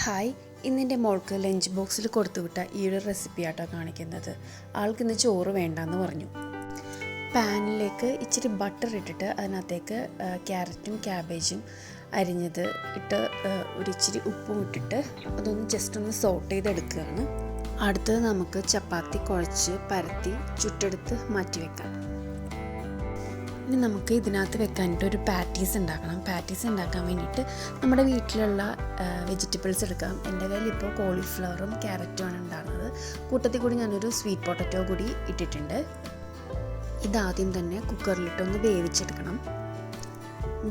Hi, ഇന്നെൻ്റെ മോൾക്ക് lunch ബോക്സിൽ കൊടുത്തു വിട്ട ഈ ഒരു റെസിപ്പി ആട്ടോ കാണിക്കുന്നത്. ആൾക്കിന്ന് ചോറ് വേണ്ടാന്ന് പറഞ്ഞു. പാനിലേക്ക് ഇച്ചിരി ബട്ടർ ഇട്ടിട്ട് അതിനകത്തേക്ക് ക്യാരറ്റും ക്യാബേജും അരിഞ്ഞത് ഇട്ട് ഒരിച്ചിരി ഉപ്പും ഇട്ടിട്ട് അതൊന്ന് ജസ്റ്റ് ഒന്ന് സോട്ട് ചെയ്തെടുക്കുകയാണ്. അടുത്തത് നമുക്ക് ചപ്പാത്തി കുഴച്ച് പരത്തി ചുട്ടെടുത്ത് മാറ്റി വെക്കാം. ഇനി നമുക്ക് ഇതിനകത്ത് വെക്കാനായിട്ട് ഒരു പാറ്റീസ് ഉണ്ടാക്കണം. പാറ്റീസ് ഉണ്ടാക്കാൻ വേണ്ടിയിട്ട് നമ്മുടെ വീട്ടിലുള്ള വെജിറ്റബിൾസ് എടുക്കാം. എൻ്റെ കയ്യിൽ ഇപ്പോൾ കോളിഫ്ലവറും ക്യാരറ്റുമാണ് ഉണ്ടാകുന്നത്. കൂട്ടത്തിൽ കൂടി ഞാനൊരു സ്വീറ്റ് പൊട്ടറ്റോ കൂടി ഇട്ടിട്ടുണ്ട്. ഇതാദ്യം തന്നെ കുക്കറിലിട്ടൊന്ന് വേവിച്ചെടുക്കണം.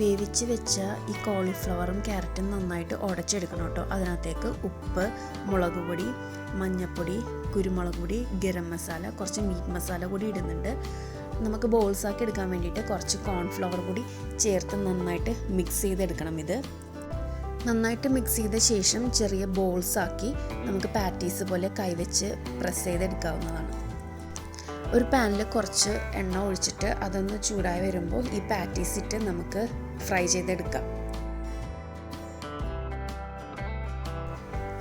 വേവിച്ച് വെച്ച ഈ കോളിഫ്ലവറും ക്യാരറ്റും നന്നായിട്ട് ഉടച്ചെടുക്കണം കേട്ടോ. അതിനകത്തേക്ക് ഉപ്പ്, മുളക് പൊടി, മഞ്ഞൾപ്പൊടി, കുരുമുളക് പൊടി, ഗരം മസാല, കുറച്ച് മീറ്റ് മസാല കൂടി ഇടുന്നുണ്ട്. നമുക്ക് ബോൾസാക്കി എടുക്കാൻ വേണ്ടിയിട്ട് കുറച്ച് കോൺഫ്ലവർ കൂടി ചേർത്ത് നന്നായിട്ട് മിക്സ് ചെയ്തെടുക്കണം. ഇത് നന്നായിട്ട് മിക്സ് ചെയ്ത ശേഷം ചെറിയ ബോൾസാക്കി നമുക്ക് പാറ്റീസ് പോലെ കൈവച്ച് പ്രസ് ചെയ്തെടുക്കാവുന്നതാണ്. ഒരു പാനിൽ കുറച്ച് എണ്ണ ഒഴിച്ചിട്ട് അതൊന്ന് ചൂടായി വരുമ്പോൾ ഈ പാറ്റീസ് ഇട്ട് നമുക്ക് ഫ്രൈ ചെയ്തെടുക്കാം.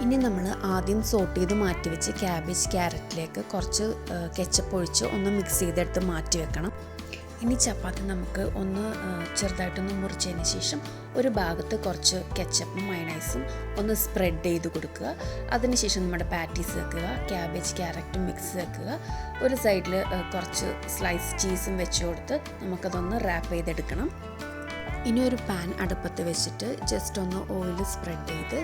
ഇനി നമ്മൾ ആദ്യം സോട്ട് ചെയ്ത് മാറ്റി വെച്ച് ക്യാബേജ് ക്യാരറ്റിലേക്ക് കുറച്ച് കെച്ചപ്പ് ഒഴിച്ച് ഒന്ന് മിക്സ് ചെയ്തെടുത്ത് മാറ്റി വെക്കണം. ഇനി ചപ്പാത്തി നമുക്ക് ഒന്ന് ചെറുതായിട്ടൊന്ന് മുറിച്ചതിന് ശേഷം ഒരു ഭാഗത്ത് കുറച്ച് കെച്ചപ്പും മയണൈസും ഒന്ന് സ്പ്രെഡ് ചെയ്ത് കൊടുക്കുക. അതിനുശേഷം നമ്മുടെ പാറ്റീസ് വെക്കുക, ക്യാബേജ് ക്യാരറ്റും മിക്സ് വെക്കുക. ഒരു സൈഡിൽ കുറച്ച് സ്ലൈസ് ചീസും വെച്ച് കൊടുത്ത് നമുക്കതൊന്ന് റാപ്പ് ചെയ്തെടുക്കണം. ഇനി ഒരു പാൻ അടുപ്പത്ത് വെച്ചിട്ട് ജസ്റ്റ് ഒന്ന് ഓയിൽ സ്പ്രെഡ് ചെയ്ത്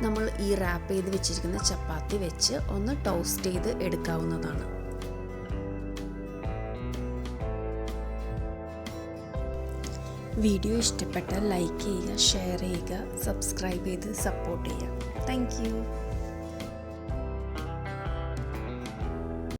നമ്മൾ ഈ റാപ്പ് ചെയ്ത് വെച്ചിരിക്കുന്ന ചപ്പാത്തി വെച്ച് ഒന്ന് ടോസ്റ്റ് ചെയ്ത് എടുക്കാവുന്നതാണ്. വീഡിയോ ഇഷ്ടപ്പെട്ടാൽ ലൈക്ക് ചെയ്യുക, ഷെയർ ചെയ്യുക, സബ്സ്ക്രൈബ് ചെയ്ത് സപ്പോർട്ട് ചെയ്യുക. Thank you.